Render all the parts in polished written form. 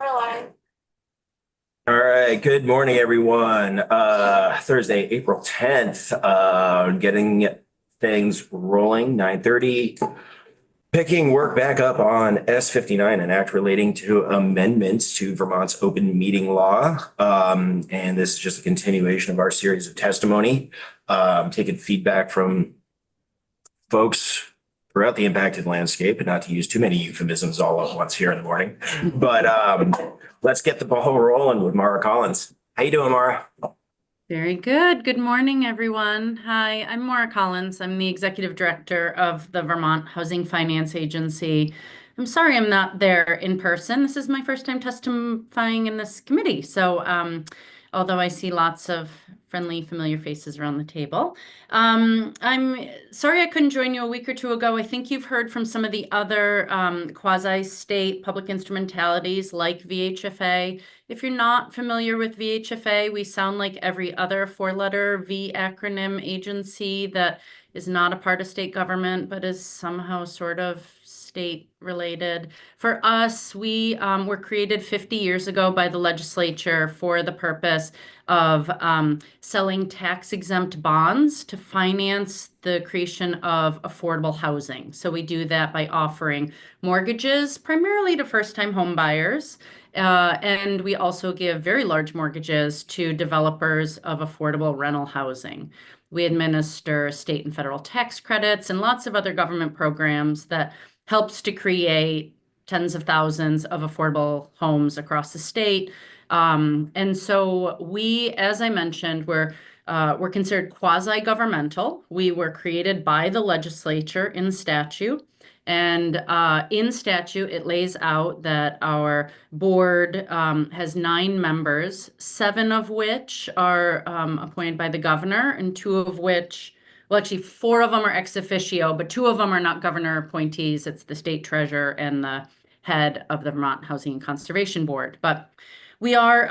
Caroline. All right, good morning, everyone. Thursday, April 10th, getting things rolling, 9:30. Picking work back up on S59, an act relating to amendments to Vermont's open meeting law. And this is just a continuation of our series of testimony, taking feedback from folks throughout the impacted landscape, and not to use too many euphemisms all at once here in the morning. But let's get the ball rolling with Mara Collins. How you doing, Mara? Very good. Good morning, everyone. Hi, I'm Maura Collins. I'm the Executive Director of the Vermont Housing Finance Agency. I'm sorry I'm not there in person. This is my first time testifying in this committee. So, although I see lots of friendly, familiar faces around the table, I'm sorry I couldn't join you a week or two ago. I think you've heard from some of the other quasi-state public instrumentalities like VHFA. If you're not familiar with VHFA, we sound like every other four-letter V acronym agency that is not a part of state government, but is somehow sort of state related. For us, we were created 50 years ago by the legislature for the purpose of selling tax-exempt bonds to finance the creation of affordable housing. So we do that by offering mortgages primarily to first-time home buyers. And we also give very large mortgages to developers of affordable rental housing. We administer state and federal tax credits and lots of other government programs that helps to create tens of thousands of affordable homes across the state. And so we, as I mentioned, we're considered quasi-governmental. We were created by the legislature in statute. And in statute, it lays out that our board has 9 members, 7 of which are appointed by the governor, and 2 of which, well, actually, 4 of them are ex officio, but 2 of them are not governor appointees. It's the state treasurer and the head of the Vermont Housing and Conservation Board. But we are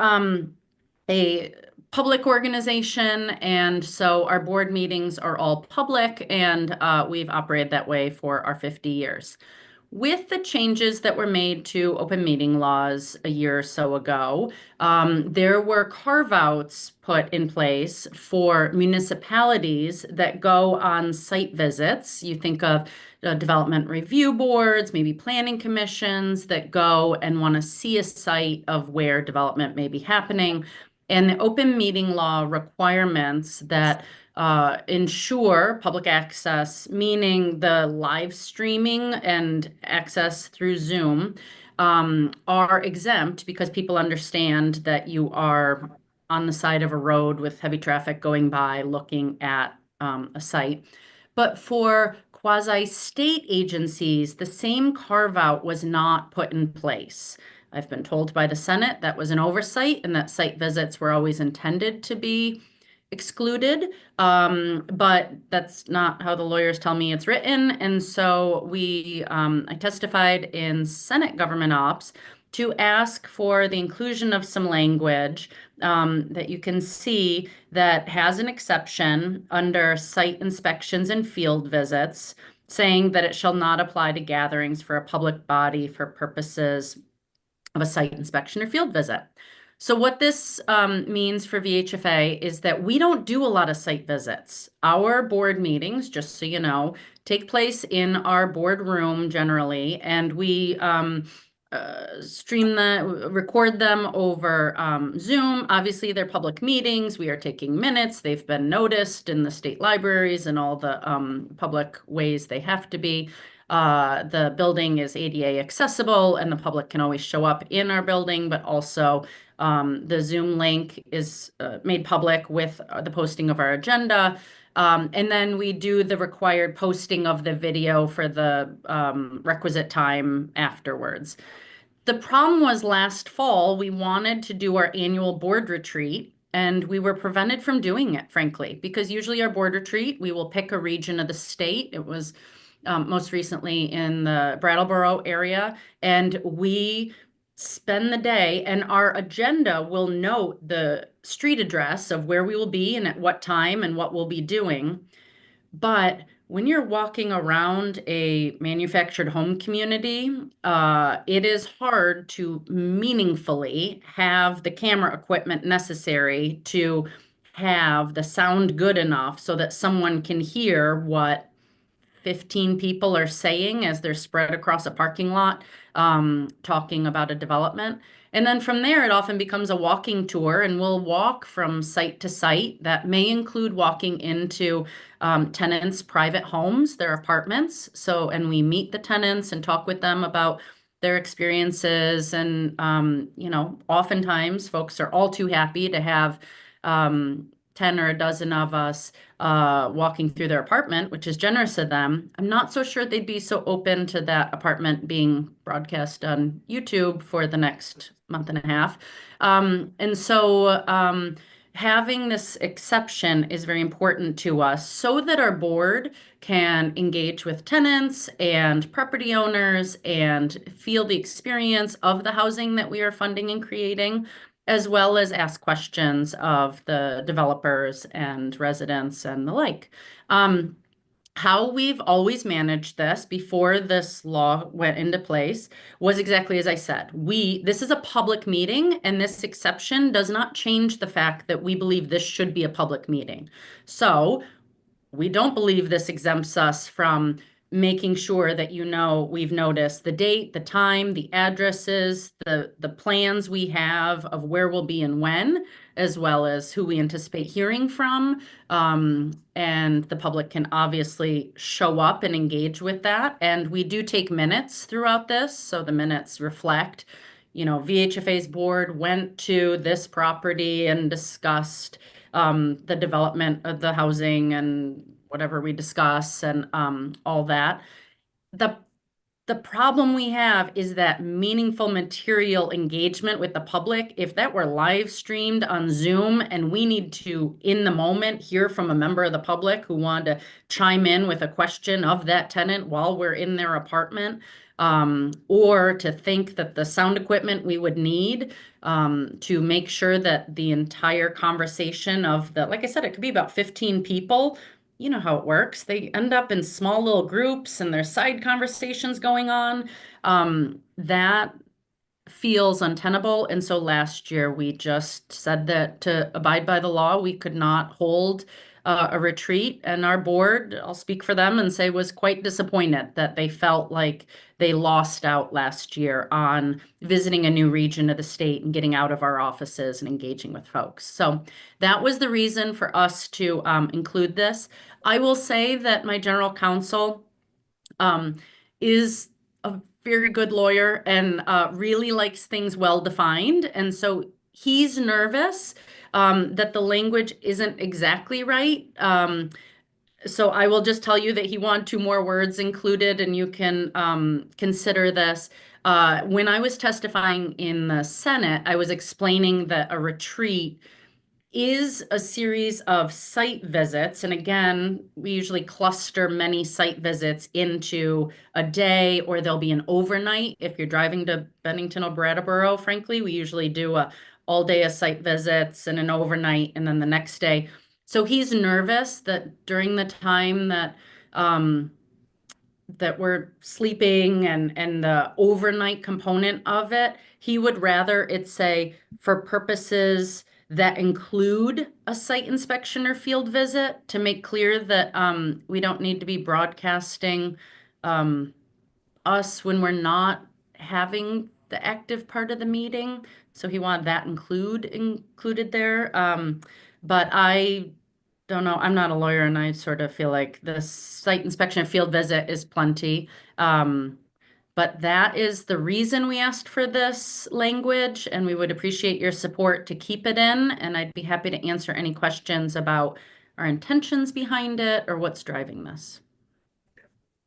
a public organization, and so our board meetings are all public, and we've operated that way for our 50 years. With the changes that were made to open meeting laws a year or so ago, there were carve-outs put in place for municipalities that go on site visits. You think of development review boards, maybe planning commissions that go and want to see a site of where development may be happening. And the open meeting law requirements that ensure public access, meaning the live streaming and access through Zoom, are exempt because people understand that you are on the side of a road with heavy traffic going by looking at a site. But for quasi-state agencies, the same carve-out was not put in place. I've been told by the Senate that was an oversight and that site visits were always intended to be excluded. But that's not how the lawyers tell me it's written. And so I testified in Senate Government Ops to ask for the inclusion of some language that you can see that has an exception under site inspections and field visits, saying that it shall not apply to gatherings for a public body for purposes of a site inspection or field visit. So what this means for VHFA is that we don't do a lot of site visits. Our board meetings, just so you know, take place in our boardroom generally, and we record them over Zoom. Obviously, they're public meetings. We are taking minutes. They've been noticed in the state libraries and all the public ways they have to be. The building is ADA accessible, and the public can always show up in our building, but also the Zoom link is made public with the posting of our agenda. And then we do the required posting of the video for the requisite time afterwards. The problem was last fall, we wanted to do our annual board retreat, and we were prevented from doing it, frankly, because usually our board retreat, we will pick a region of the state. It was most recently in the Brattleboro area, and we spend the day, and our agenda will note the street address of where we will be and at what time and what we'll be doing. But when you're walking around a manufactured home community, it is hard to meaningfully have the camera equipment necessary to have the sound good enough so that someone can hear what 15 people are saying as they're spread across a parking lot, talking about a development. And then from there, it often becomes a walking tour, and we'll walk from site to site. That may include walking into tenants' private homes, their apartments. So, and we meet the tenants and talk with them about their experiences. And, oftentimes folks are all too happy to have 10 or a dozen of us walking through their apartment, which is generous of them. I'm not so sure they'd be so open to that apartment being broadcast on YouTube for the next month and a half. Having this exception is very important to us so that our board can engage with tenants and property owners and feel the experience of the housing that we are funding and creating, as well as ask questions of the developers and residents and the like. How we've always managed this before this law went into place was exactly as I said. This is a public meeting, and this exception does not change the fact that we believe this should be a public meeting. So we don't believe this exempts us from making sure that we've noticed the date, the time, the addresses, the plans we have of where we'll be and when, as well as who we anticipate hearing from. And the public can obviously show up and engage with that. And we do take minutes throughout this, so the minutes reflect, VHFA's board went to this property and discussed the development of the housing and whatever we discuss and all that. The problem we have is that meaningful material engagement with the public. If that were live streamed on Zoom and we need to, in the moment, hear from a member of the public who wanted to chime in with a question of that tenant while we're in their apartment, or to think that the sound equipment we would need to make sure that the entire conversation like I said, it could be about 15 people. You know how it works. They end up in small little groups and there's side conversations going on. That feels untenable. And so last year we just said that to abide by the law, we could not hold a retreat. And our board, I'll speak for them and say, was quite disappointed that they felt like they lost out last year on visiting a new region of the state and getting out of our offices and engaging with folks. So that was the reason for us to include this. I will say that my general counsel is a very good lawyer and really likes things well defined. And so he's nervous that the language isn't exactly right. So I will just tell you that he wanted two more words included, and you can consider this. When I was testifying in the Senate, I was explaining that a retreat is a series of site visits. And again, we usually cluster many site visits into a day, or there'll be an overnight. If you're driving to Bennington or Brattleboro, frankly, we usually do a all day of site visits and an overnight and then the next day. So he's nervous that during the time that we're sleeping and the overnight component of it, he would rather it say for purposes that include a site inspection or field visit, to make clear that we don't need to be broadcasting us when we're not having the active part of the meeting. So he wanted that included there. But I don't know. I'm not a lawyer, and I sort of feel like the site inspection and field visit is plenty. But that is the reason we asked for this language, and we would appreciate your support to keep it in. And I'd be happy to answer any questions about our intentions behind it or what's driving this.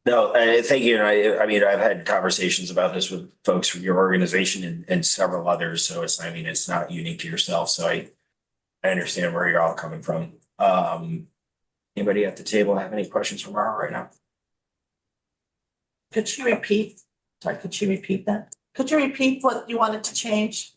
No, thank you. And I've had conversations about this with folks from your organization and several others. So it's not unique to yourself. So I understand where you're all coming from. Anybody at the table have any questions for Mara right now? Could you repeat? Sorry, could you repeat that? Could you repeat what you wanted to change?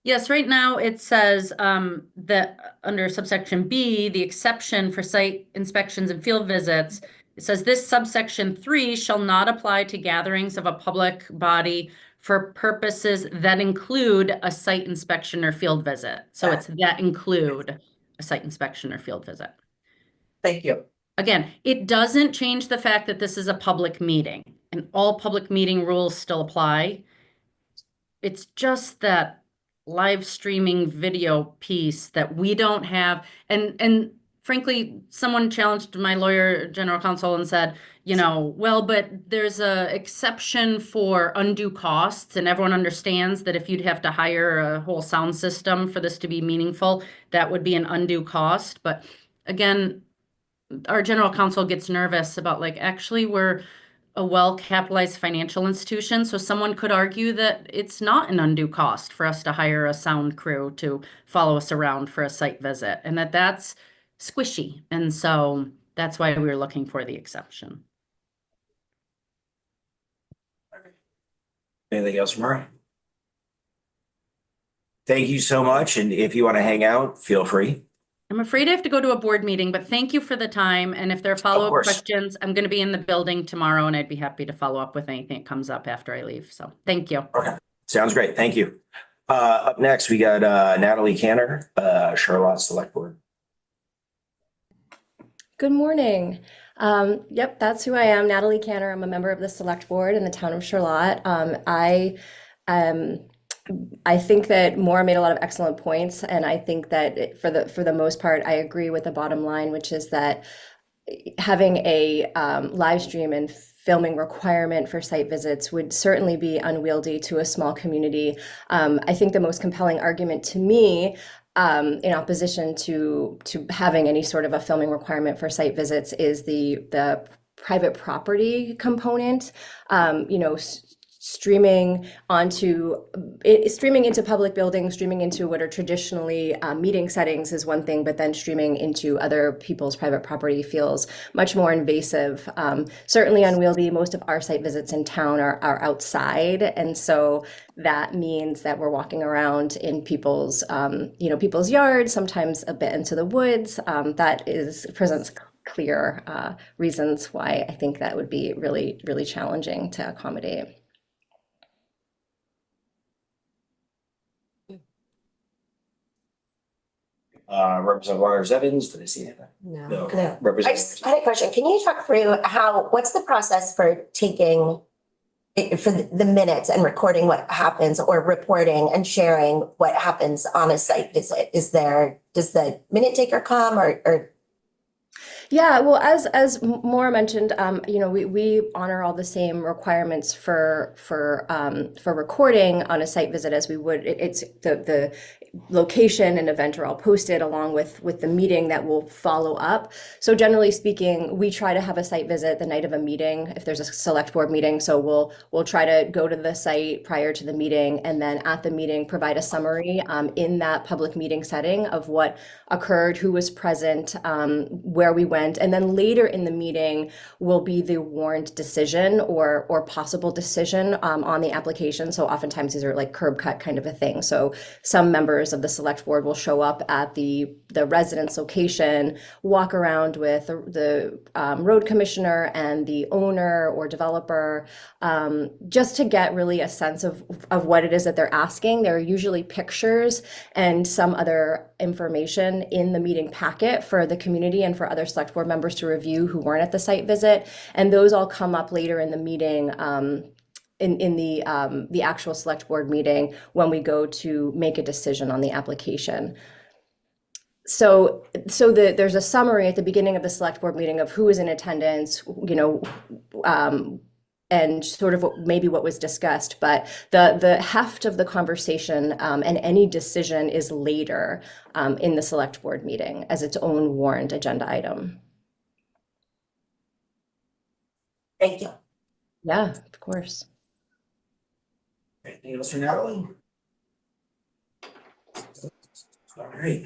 Yes, right now it says that under subsection B, the exception for site inspections and field visits It says this subsection 3 shall not apply to gatherings of a public body for purposes that include a site inspection or field visit. So it's that include a site inspection or field visit. Thank you. Again, it doesn't change the fact that this is a public meeting and all public meeting rules still apply. It's just that live streaming video piece that we don't have. And frankly, someone challenged my lawyer, general counsel, and said, you know, well, but there's a exception for undue costs, and everyone understands that if you'd have to hire a whole sound system for this to be meaningful, that would be an undue cost. But again, our general counsel gets nervous about like, actually, we're a well-capitalized financial institution, so someone could argue that it's not an undue cost for us to hire a sound crew to follow us around for a site visit, and that's squishy. And so that's why we were looking for the exception. Anything else, Mara? Thank you so much. And if you want to hang out, feel free. I'm afraid I have to go to a board meeting, but thank you for the time. And if there are follow-up course. questions, I'm going to be in the building tomorrow, and I'd be happy to follow up with anything that comes up after I leave. So thank you. Okay, sounds great. Thank you. Up next, we got Natalie Canner, Charlotte Select Board. Good morning. Yep, that's who I am, Natalie Canner. I'm a member of the Select Board in the town of Charlotte. I think that Maura made a lot of excellent points, and I think that for the most part, I agree with the bottom line, which is that having a live stream and filming requirement for site visits would certainly be unwieldy to a small community. I think the most compelling argument to me in opposition to having any sort of a filming requirement for site visits is the private property component. Streaming into public buildings, streaming into what are traditionally meeting settings is one thing, but then streaming into other people's private property feels much more invasive, certainly unwieldy. Most of our site visits in town are outside, and so that means that we're walking around in people's yards, sometimes a bit into the woods. That presents clear reasons why I think that would be really, really challenging to accommodate. Representative Waters Evans, did I see anything? No. No. I Representative. just had a question. Can you talk through what's the process for taking for the minutes and recording what happens or reporting and sharing what happens on a site visit? Does the minute taker come or? Yeah, well, as Maura mentioned, we honor all the same requirements for recording on a site visit as we would. It's the location and event are all posted along with the meeting that will follow up. So generally speaking, we try to have a site visit the night of a meeting if there's a select board meeting. So we'll try to go to the site prior to the meeting, and then at the meeting provide a summary in that public meeting setting of what occurred, who was present, where we went, and then later in the meeting will be the warned decision or possible decision on the application. So oftentimes these are like curb cut kind of a thing. So some members of the select board will show up at the residence location, walk around with the road commissioner and the owner or developer, just to get really a sense of what it is that they're asking. There are usually pictures and some other information in the meeting packet for the community and for other select board members to review who weren't at the site visit. And those all come up later in the meeting, in the actual select board meeting when we go to make a decision on the application. So there's a summary at the beginning of the select board meeting of who is in attendance, and sort of maybe what was discussed, but the heft of the conversation and any decision is later in the select board meeting as its own warned agenda item. Thank you. Yeah, of course. Anything else for Natalie? All right.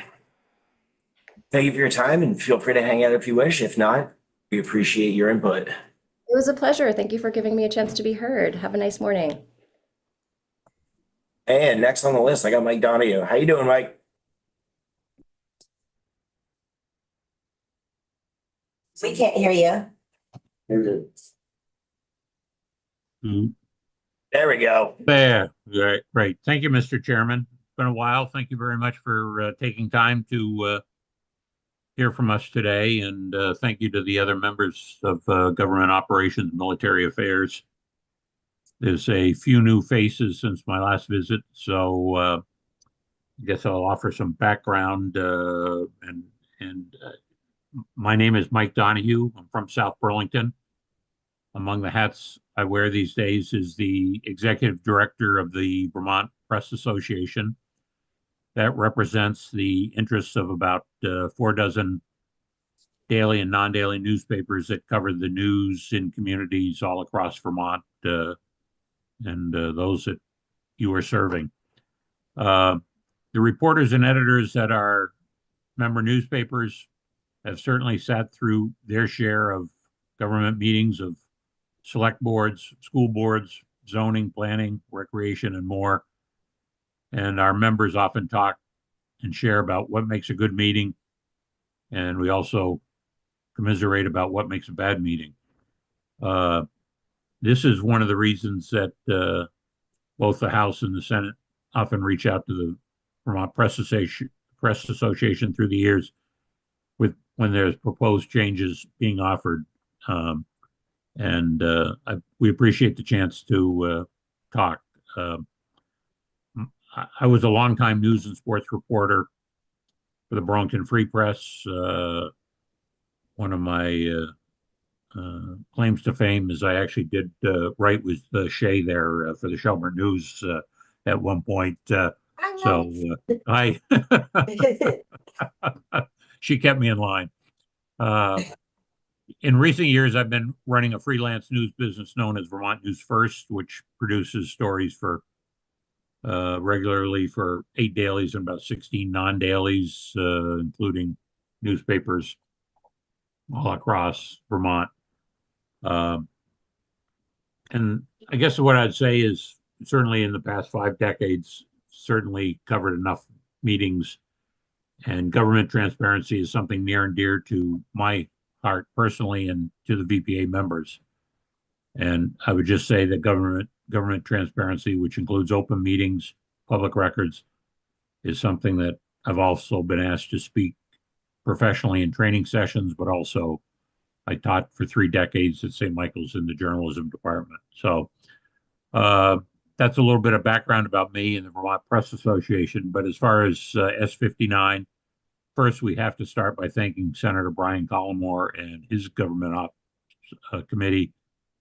Thank you for your time, and feel free to hang out if you wish. If not, we appreciate your input. It was a pleasure. Thank you for giving me a chance to be heard. Have a nice morning. And next on the list, I got Mike Donahue. How you doing, Mike? We can't hear you. Mm, There we go. There, great. Thank you, Mr. Chairman. It's been a while. Thank you very much for taking time to hear from us today, and thank you to the other members of Government Operations, Military Affairs. There's a few new faces since my last visit, so I guess I'll offer some background. My name is Mike Donahue. I'm from South Burlington. Among the hats I wear these days is the executive director of the Vermont Press Association. That represents the interests of about 4 dozen daily and non-daily newspapers that cover the news in communities all across Vermont, and those that you are serving. The reporters and editors at our member newspapers have certainly sat through their share of government meetings of select boards, school boards, zoning, planning, recreation, and more. And our members often talk and share about what makes a good meeting. And we also commiserate about what makes a bad meeting. This is one of the reasons that both the House and the Senate often reach out to the Vermont Press Association through the years when there's proposed changes being offered. We appreciate the chance to talk. I was a longtime news and sports reporter for the Burlington Free Press. One of my claims to fame is I actually did write with Shay there for the Shelburne News at one point. She kept me in line. In recent years, I've been running a freelance news business known as Vermont News First, which produces stories for regularly for 8 dailies and about 16 non-dailies, including newspapers all across Vermont. And I guess what I'd say is certainly in the past 5 decades, certainly covered enough meetings, and government transparency is something near and dear to my heart personally and to the VPA members. And I would just say that government transparency, which includes open meetings, public records, is something that I've also been asked to speak professionally in training sessions, but also I taught for 3 decades at St. Michael's in the journalism department. So that's a little bit of background about me and the Vermont Press Association. But as far as S59, first we have to start by thanking Senator Brian Collmore and his government ops committee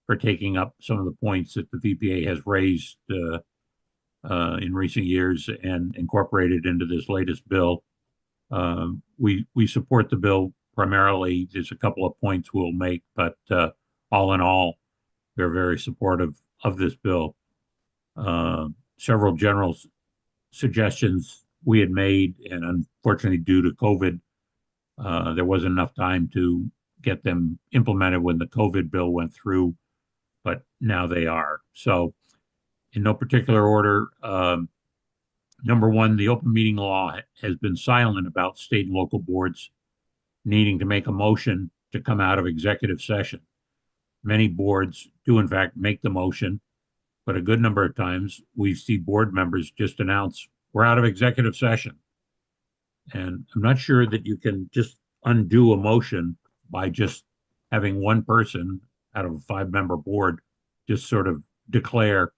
for taking up some of the points that the VPA has raised in recent years and incorporated into this latest bill. We support the bill primarily. There's a couple of points we'll make, but all in all, we're very supportive of this bill. Several general suggestions we had made, and unfortunately due to COVID, there wasn't enough time to get them implemented when the COVID bill went through, but now they are. So in no particular order, number one, the open meeting law has been silent about state and local boards needing to make a motion to come out of executive session. Many boards do in fact make the motion, but a good number of times we see board members just announce, we're out of executive session. And I'm not sure that you can just undo a motion by just having one person out of a 5-member board just sort of declare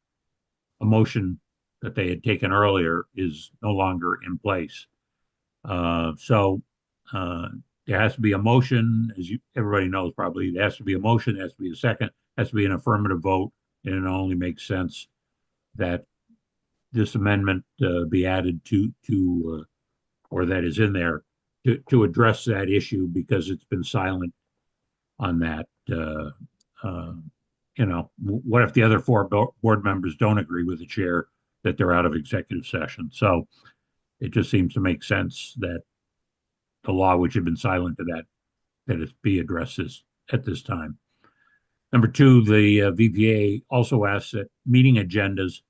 a motion that they had taken earlier is no longer in place. So there has to be a motion, as everybody knows probably. There has to be a motion, there has to be a second, has to be an affirmative vote, and it only makes sense that this amendment be added to or that is in there to address that issue, because it's been silent on that. What if the other 4 board members don't agree with the chair that they're out of executive session? So it just seems to make sense that the law, which had been silent to that it be addressed at this time. Number 2, the VPA also asks that meeting agendas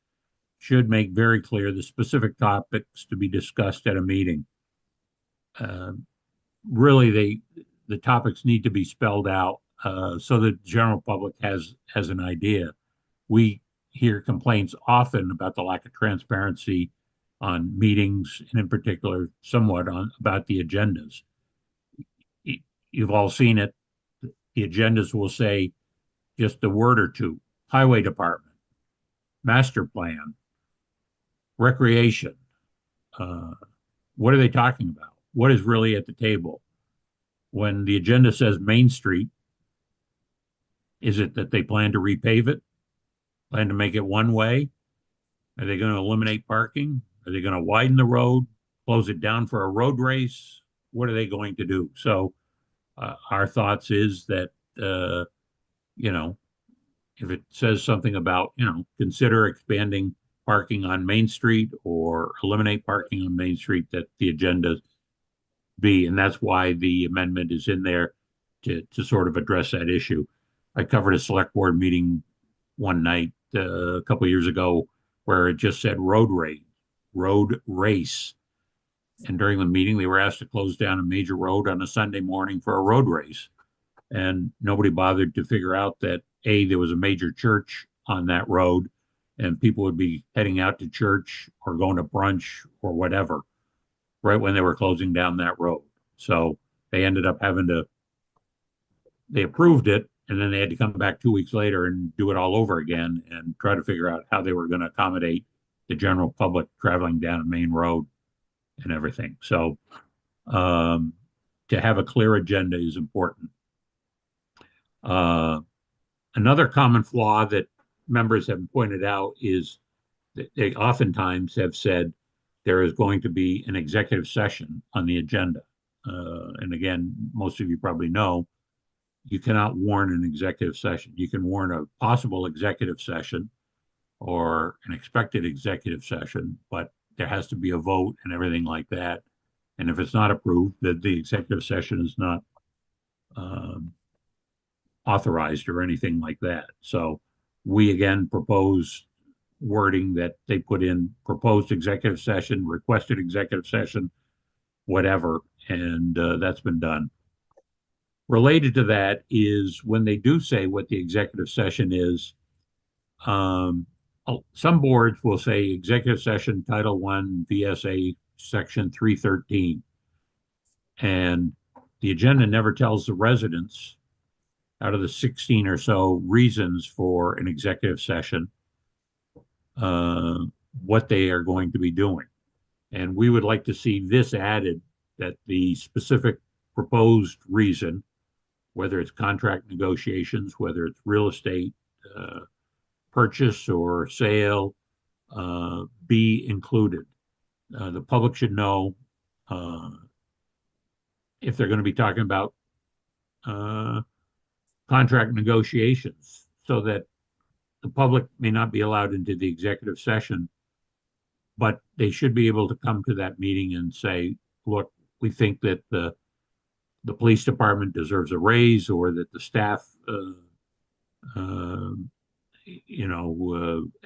should make very clear the specific topics to be discussed at a meeting. Really, the topics need to be spelled out so the general public has an idea. We hear complaints often about the lack of transparency on meetings, and in particular, somewhat on about the agendas. You've all seen it. The agendas will say just a word or two: highway department, master plan, recreation. What are they talking about? What is really at the table? When the agenda says Main Street, is it that they plan to repave it? Plan to make it one way? Are they going to eliminate parking? Are they going to widen the road, close it down for a road race? What are they going to do? So our thoughts is that, you know, if it says something about, you know, consider expanding parking on Main Street or eliminate parking on Main Street, that the agenda be, and that's why the amendment is in there to sort of address that issue. I covered a select board meeting one night a couple of years ago where it just said road race. And during the meeting, they were asked to close down a major road on a Sunday morning for a road race. And nobody bothered to figure out that A, there was a major church on that road and people would be heading out to church or going to brunch or whatever right when they were closing down that road. So they ended up they approved it, and then they had to come back 2 weeks later and do it all over again and try to figure out how they were going to accommodate the general public traveling down a main road and everything. So to have a clear agenda is important. Another common flaw that members have pointed out is that they oftentimes have said there is going to be an executive session on the agenda. And again, most of you probably know, you cannot warn an executive session. You can warn a possible executive session or an expected executive session, but there has to be a vote and everything like that. And if it's not approved, that the executive session is not authorized or anything like that. So we again propose wording that they put in: proposed executive session, requested executive session, whatever, and that's been done. Related to that is when they do say what the executive session is, some boards will say executive session Title I VSA Section 313. And the agenda never tells the residents, out of the 16 or so reasons for an executive session, what they are going to be doing. And we would like to see this added, that the specific proposed reason, whether it's contract negotiations, whether it's real estate purchase or sale, be included. The public should know if they're going to be talking about contract negotiations, so that the public may not be allowed into the executive session, but they should be able to come to that meeting and say, look, we think that the police department deserves a raise, or that the staff,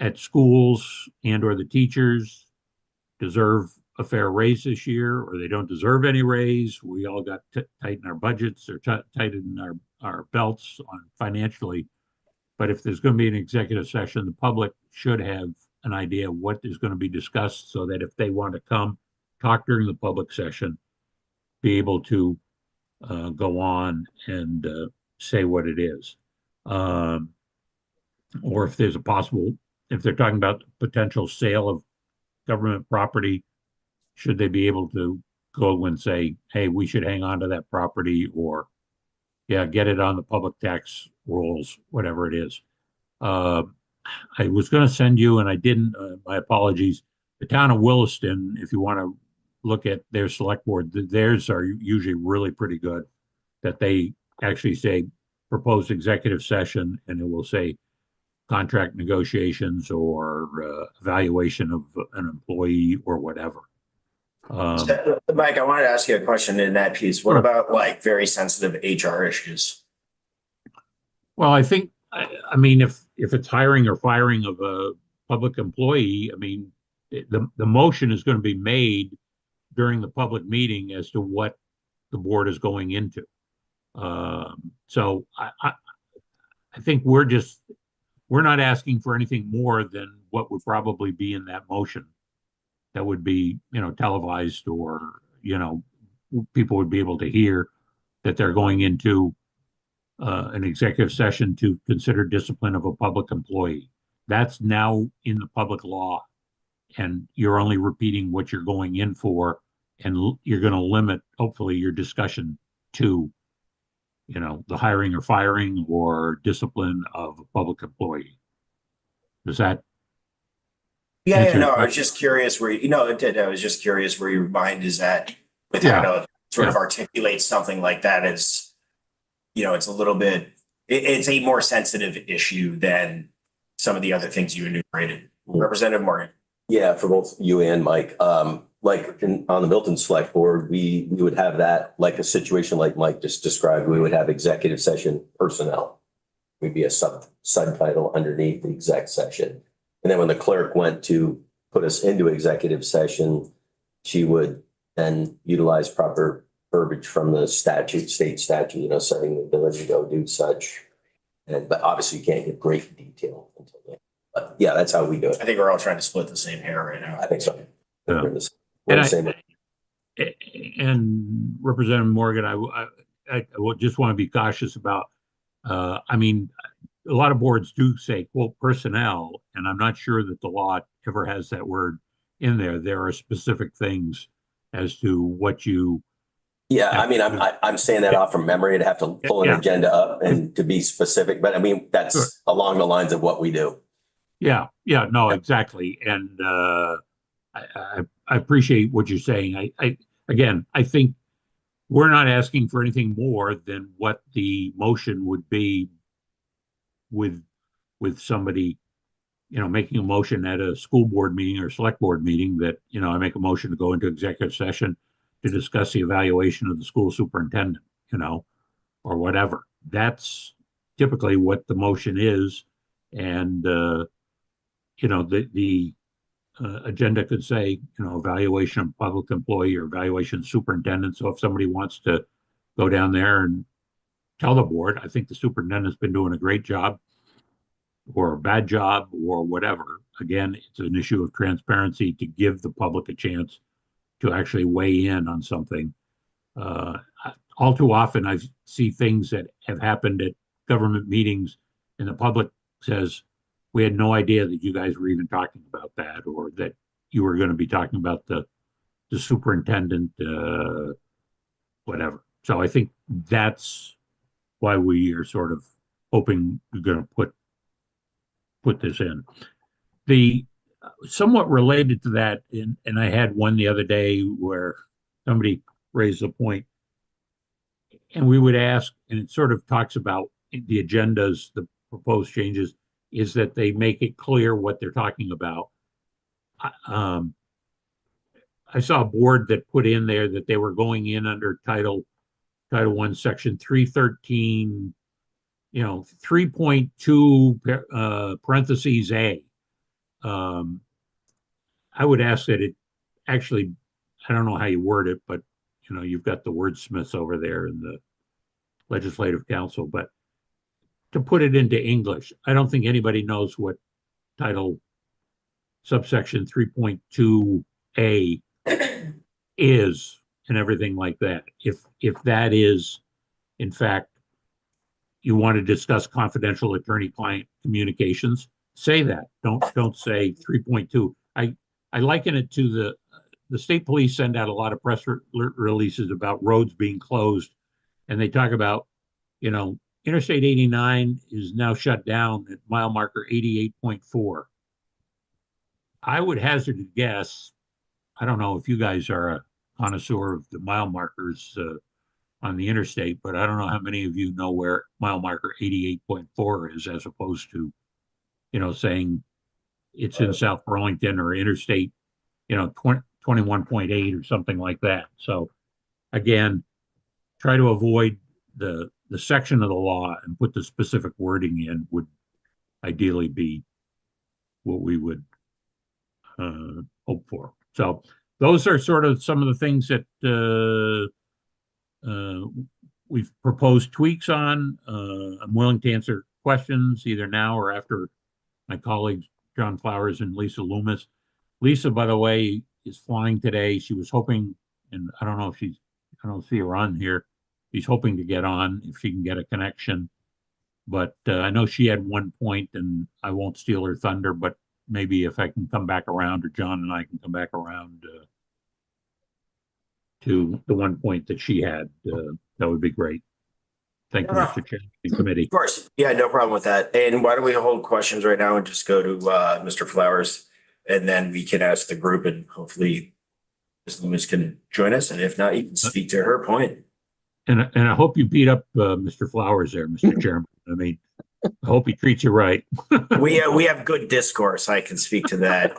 at schools and or the teachers deserve a fair raise this year, or they don't deserve any raise. We all got tight in our budgets, or tighten our belts on financially. But if there's going to be an executive session, the public should have an idea of what is going to be discussed, so that if they want to come talk during the public session, be able to go on and say what it is. Or if there's if they're talking about potential sale of government property, should they be able to go and say, hey, we should hang on to that property, or yeah, get it on the public tax rolls, whatever it is. I was going to send you, and I didn't, my apologies. The town of Williston, if you want to look at their select board, theirs are usually really pretty good, that they actually say proposed executive session, and it will say contract negotiations or evaluation of an employee or whatever. Mike, I wanted to ask you a question in that piece. What about like very sensitive HR issues? Well, I think, I mean, if it's hiring or firing of a public employee, I mean, the motion is going to be made during the public meeting as to what the board is going into. So I think we're not asking for anything more than what would probably be in that motion. That would be, televised, or, people would be able to hear that they're going into an executive session to consider discipline of a public employee. That's now in the public law, and you're only repeating what you're going in for, and you're going to limit, hopefully, your discussion to, the hiring or firing or discipline of a public employee. Does that? Yeah, Answer no, your I was just curious where, it did. I was just curious where your mind is at with how to sort of articulate something like that as, it's a little bit, it's a more sensitive issue than some of the other things you enumerated. Representative Morgan. Yeah, for both you and Mike, on the Milton Select Board, we would have that, like a situation like Mike just described, we would have executive session personnel. We'd be a subtitle underneath the exec session. And then when the clerk went to put us into executive session, she would then utilize proper verbiage from the state statute, citing the ability to go do such. But obviously you can't give great detail until then. But yeah, that's how we do it. I think we're all trying to split the same hair right now. I think so. Yeah. We're the same. And Representative Morgan, I would just want to be cautious about, a lot of boards do say, quote, personnel, and I'm not sure that the law ever has that word in there. There are specific things as to what you. Yeah, I'm saying that off from memory. I'd have to pull an agenda up and to be specific, but that's Sure. along the lines of what we do. Yeah, no, exactly. And I appreciate what you're saying. I think we're not asking for anything more than what the motion would be with somebody, making a motion at a school board meeting or select board meeting that, I make a motion to go into executive session to discuss the evaluation of the school superintendent, or whatever. That's typically what the motion is. And, the agenda could say, evaluation of public employee or evaluation superintendent. So if somebody wants to go down there and tell the board, I think the superintendent's been doing a great job or a bad job or whatever. Again, it's an issue of transparency to give the public a chance to actually weigh in on something. All too often, I see things that have happened at government meetings and the public says, we had no idea that you guys were even talking about that, or that you were going to be talking about the superintendent, whatever. So I think that's why we are sort of hoping we're going to put this in. The somewhat related to that, and I had one the other day where somebody raised a point, and we would ask, and it sort of talks about the agendas, the proposed changes, is that they make it clear what they're talking about. I saw a board that put in there that they were going in under Title I, Section 313, 3.2 parentheses A. I would ask that it actually, I don't know how you word it, but you've got the wordsmiths over there in the Legislative Council, but to put it into English, I don't think anybody knows what Title subsection 3.2A is and everything like that. If that is, in fact, you want to discuss confidential attorney-client communications, say that. Don't say 3.2. I liken it to the state police send out a lot of press releases about roads being closed, and they talk about, Interstate 89 is now shut down at mile marker 88.4. I would hazard a guess, I don't know if you guys are a connoisseur of the mile markers on the interstate, but I don't know how many of you know where mile marker 88.4 is, as opposed to, saying it's in South Burlington or interstate, 21.8 or something like that. So again, try to avoid the section of the law and put the specific wording in would ideally be what we would hope for. So those are sort of some of the things that we've proposed tweaks on. I'm willing to answer questions either now or after my colleagues, John Flowers and Lisa Loomis. Lisa, by the way, is flying today. She was hoping, and I don't know if I don't see her on here. She's hoping to get on if she can get a connection. But I know she had one point, and I won't steal her thunder, but maybe if I can come back around, or John and I can come back around to the one point that she had, that would be great. Thank you, Mr. Chairman and committee. Of course. Yeah, no problem with that. And why don't we hold questions right now and just go to Mr. Flowers, and then we can ask the group, and hopefully Ms. Loomis can join us. And if not, you can speak to her point. And I hope you beat up Mr. Flowers there, Mr. Chairman. I mean, I hope he treats you right. We have good discourse. I can speak to that.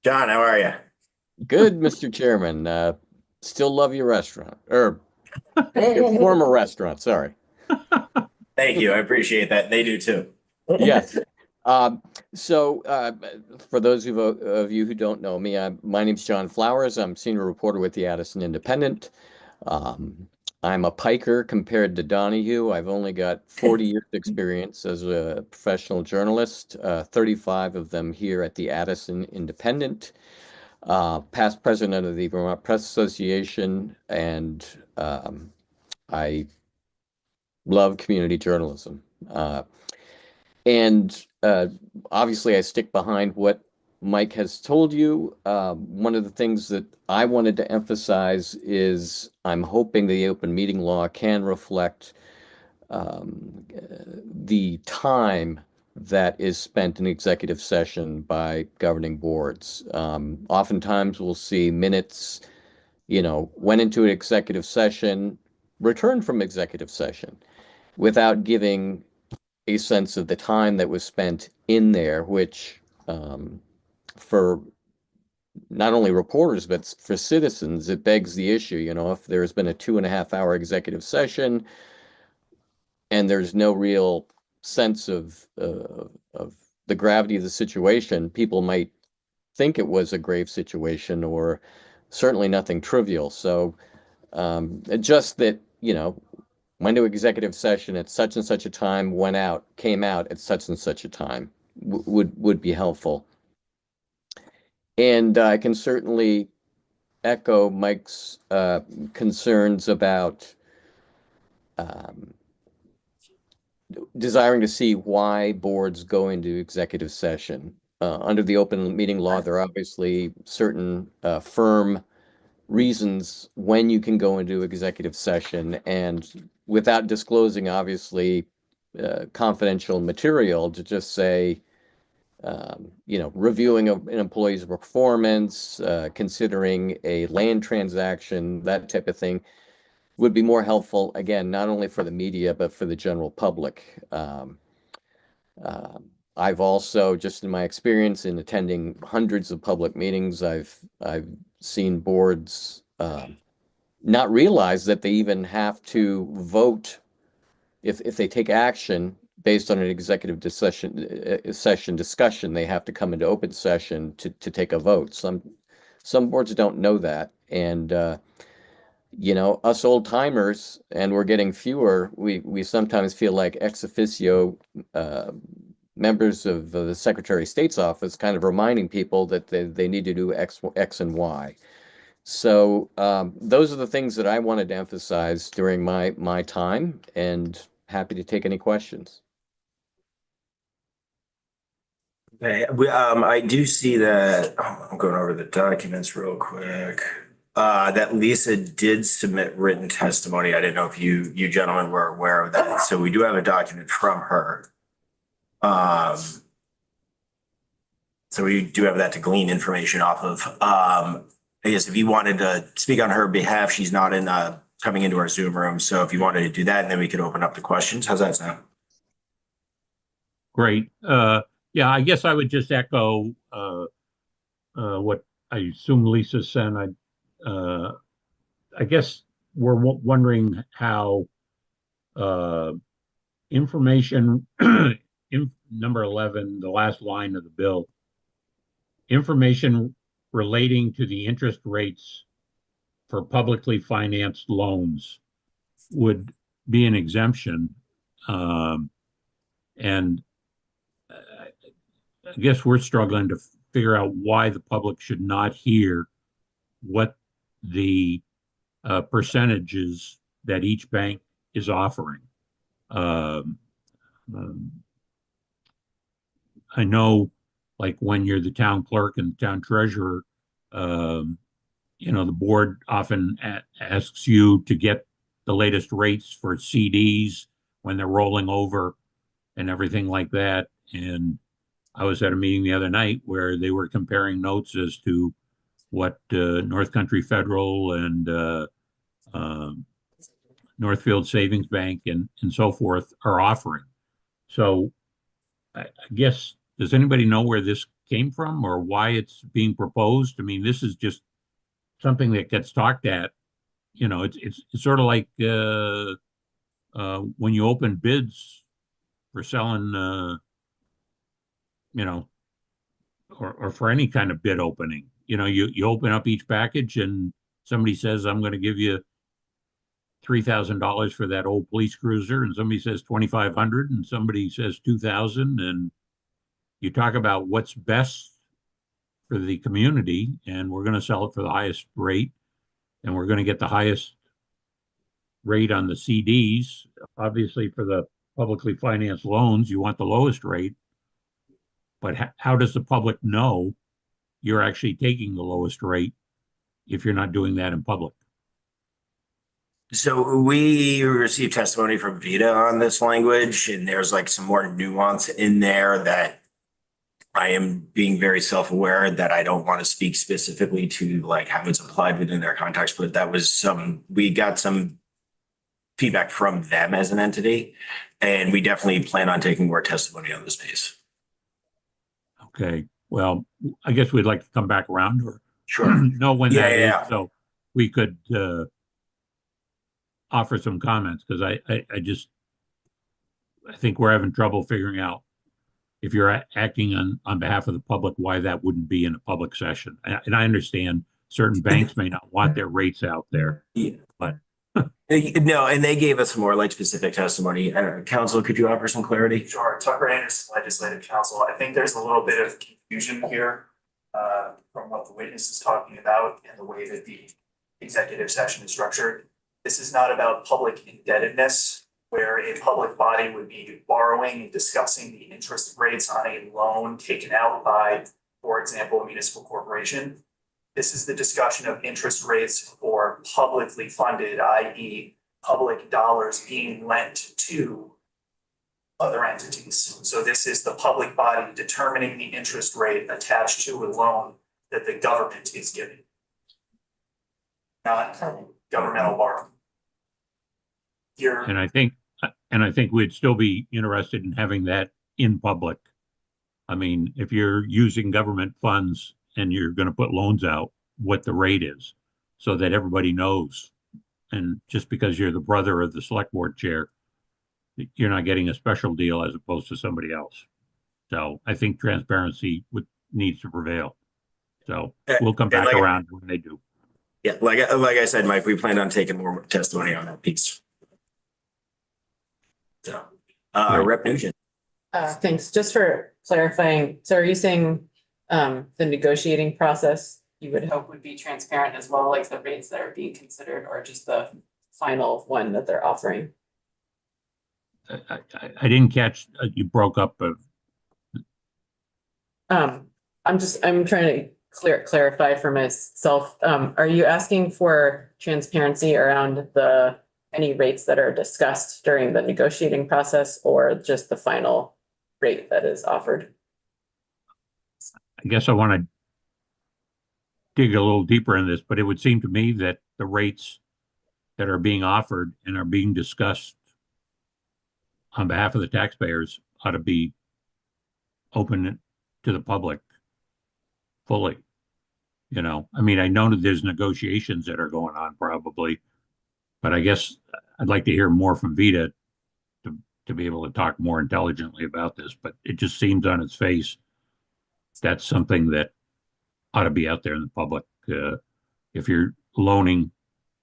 John, how are you? Good, Mr. Chairman. Still love your restaurant, or your former restaurant, sorry. Thank you. I appreciate that. They do too. Yes. So for those of you who don't know me, my name's John Flowers. I'm senior reporter with the Addison Independent. I'm a piker compared to Donahue. I've only got 40 years experience as a professional journalist, 35 of them here at the Addison Independent, past president of the Vermont Press Association, and I love community journalism. And obviously I stick behind what Mike has told you. One of the things that I wanted to emphasize is I'm hoping the open meeting law can reflect the time that is spent in executive session by governing boards. Oftentimes we'll see minutes, went into an executive session, returned from executive session without giving a sense of the time that was spent in there, which for not only reporters, but for citizens, it begs the issue, if there's been a 2.5-hour executive session and there's no real sense of the gravity of the situation, people might think it was a grave situation or certainly nothing trivial. So just that, went to executive session at such and such a time, came out at such and such a time would be helpful. And I can certainly echo Mike's concerns about desiring to see why boards go into executive session. Under the open meeting law, there are obviously certain firm reasons when you can go into executive session, and without disclosing, obviously, confidential material, to just say, reviewing an employee's performance, considering a land transaction, that type of thing, would be more helpful, again, not only for the media, but for the general public. I've also, just in my experience in attending hundreds of public meetings, I've seen boards not realize that they even have to vote if they take action based on an executive session discussion. They have to come into open session to take a vote. Some boards don't know that, and us old timers, and we're getting fewer, we sometimes feel like ex officio members of the Secretary of State's office kind of reminding people that they need to do X and Y. So those are the things that I wanted to emphasize during my time, and happy to take any questions. Okay, I do see that, I'm going over the documents real quick. That Lisa did submit written testimony. I didn't know if you gentlemen were aware of that. So we do have a document from her. So we do have that to glean information off of. I guess if you wanted to speak on her behalf, she's not coming into our Zoom room. So if you wanted to do that, and then we could open up the questions. How's that sound? Great. Yeah, I guess I would just echo what I assume Lisa said. I guess we're wondering how information, number 11, the last line of the bill, information relating to the interest rates for publicly financed loans would be an exemption. And I guess we're struggling to figure out why the public should not hear what the percentages that each bank is offering. I know, like when you're the town clerk and town treasurer, the board often asks you to get the latest rates for CDs when they're rolling over and everything like that. And I was at a meeting the other night where they were comparing notes as to what North Country Federal and Northfield Savings Bank and so forth are offering. So I guess, does anybody know where this came from or why it's being proposed? I mean, this is just something that gets talked at. It's sort of like when you open bids for selling, or for any kind of bid opening. You open up each package and somebody says, I'm going to give you $3,000 for that old police cruiser, and somebody says 2,500, and somebody says 2,000, and you talk about what's best for the community, and we're going to sell it for the highest rate, and we're going to get the highest rate on the CDs. Obviously, for the publicly financed loans, you want the lowest rate, but how does the public know you're actually taking the lowest rate if you're not doing that in public? So we received testimony from Vita on this language, and there's like some more nuance in there that I am being very self-aware that I don't want to speak specifically to like how it's applied within their context, but we got some feedback from them as an entity, and we definitely plan on taking more testimony on this piece. Okay, well, I guess we'd like to come back around or Sure. know when that is, Yeah. so we could offer some comments, because I think we're having trouble figuring out if you're acting on behalf of the public, why that wouldn't be in a public session. And I understand certain banks may not want their rates out there. Yeah. But No, and they gave us more like specific testimony. Council, could you offer some clarity? Sure. Tucker Anderson, Legislative Counsel. I think there's a little bit of confusion here from what the witness is talking about and the way that the executive session is structured. This is not about public indebtedness, where a public body would be borrowing and discussing the interest rates on a loan taken out by, for example, a municipal corporation. This is the discussion of interest rates for publicly funded, i.e. public dollars being lent to other entities. So this is the public body determining the interest rate attached to a loan that the government is giving, not governmental borrowing. Here, and I think we'd still be interested in having that in public. I mean, if you're using government funds and you're going to put loans out, what the rate is, so that everybody knows. And just because you're the brother of the select board chair, you're not getting a special deal as opposed to somebody else. So I think transparency needs to prevail. So we'll come back around when they do. Yeah, like I said, Mike, we plan on taking more testimony on that piece. So, Rep. Nugent. Thanks. Just for clarifying, so are you saying the negotiating process you would hope would be transparent as well, like the rates that are being considered, or just the final one that they're offering? I didn't catch, you broke up. I'm trying to clarify for myself. Are you asking for transparency around any rates that are discussed during the negotiating process, or just the final rate that is offered? I guess I want to dig a little deeper in this, but it would seem to me that the rates that are being offered and are being discussed on behalf of the taxpayers ought to be open to the public fully. I mean, I know that there's negotiations that are going on probably, but I guess I'd like to hear more from Vita to be able to talk more intelligently about this, but it just seems on its face that's something that ought to be out there in the public. If you're loaning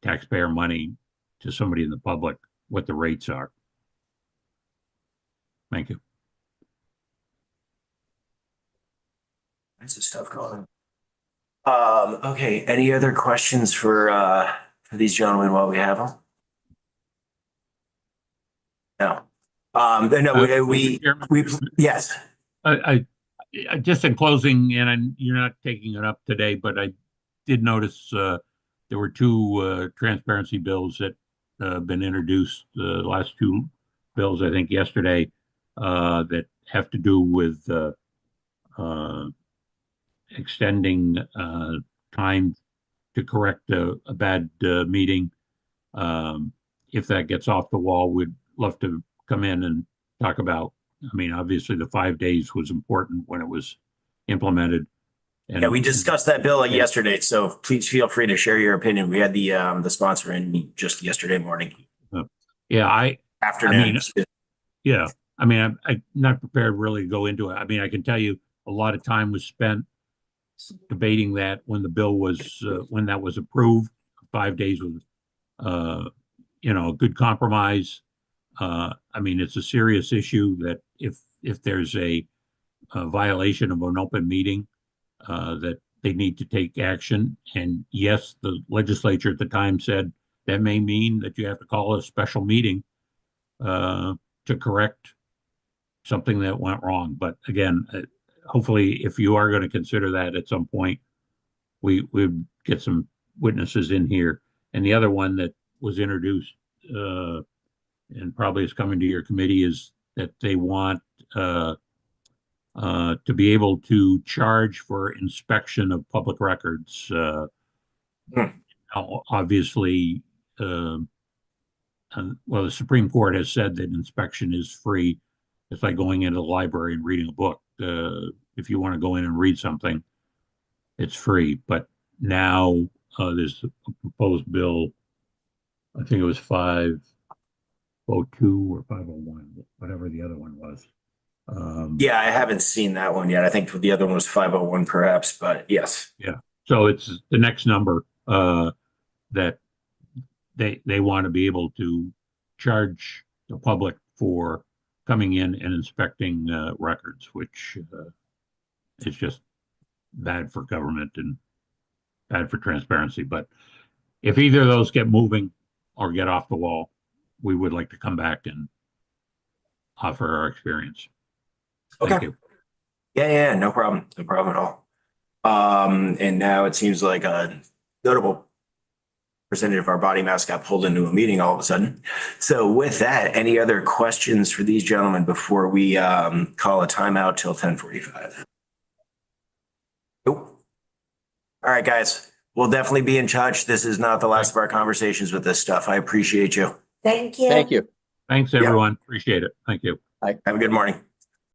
taxpayer money to somebody in the public what the rates are. Thank you. That's the stuff going on. Okay, any other questions for these gentlemen while we have them? No. No, yes. I just in closing, and you're not taking it up today, but I did notice there were two transparency bills that been introduced, the last two bills, I think yesterday, that have to do with extending time to correct a bad meeting. If that gets off the wall, we'd love to come in and talk about. I mean, obviously the 5 days was important when it was implemented. And Yeah, we discussed that bill yesterday, so please feel free to share your opinion. We had the sponsor in just yesterday morning, yeah, afternoon. I mean, I'm not prepared really to go into it. I mean, I can tell you a lot of time was spent debating that when the bill was, when that was approved. 5 days was, a good compromise. I mean, it's a serious issue that if there's a violation of an open meeting, that they need to take action. And yes, the legislature at the time said that may mean that you have to call a special meeting to correct something that went wrong. But again, hopefully, if you are going to consider that at some point, we get some witnesses in here. And the other one that was introduced and probably is coming to your committee is that they want to be able to charge for inspection of public records. Obviously, well, the Supreme Court has said that inspection is free. It's like going into the library and reading a book. If you want to go in and read something, it's free. But now there's a proposed bill, I think it was 502 or 501, whatever the other one was. Yeah, I haven't seen that one yet. I think the other one was 501 perhaps, but yes. Yeah. So it's the next number that they want to be able to charge the public for coming in and inspecting records, which is just bad for government and bad for transparency. But if either of those get moving or get off the wall, we would like to come back and offer our experience. Thank Okay. you. Yeah, no problem. No problem at all. And now it seems like a notable percentage of our body mass got pulled into a meeting all of a sudden. So with that, any other questions for these gentlemen before we call a timeout till 10:45? Nope. All right, guys, we'll definitely be in touch. This is not the last of our conversations with this stuff. I appreciate you. Thank you. Thank you. Thanks, everyone. Appreciate it. Thank you. Have a good morning.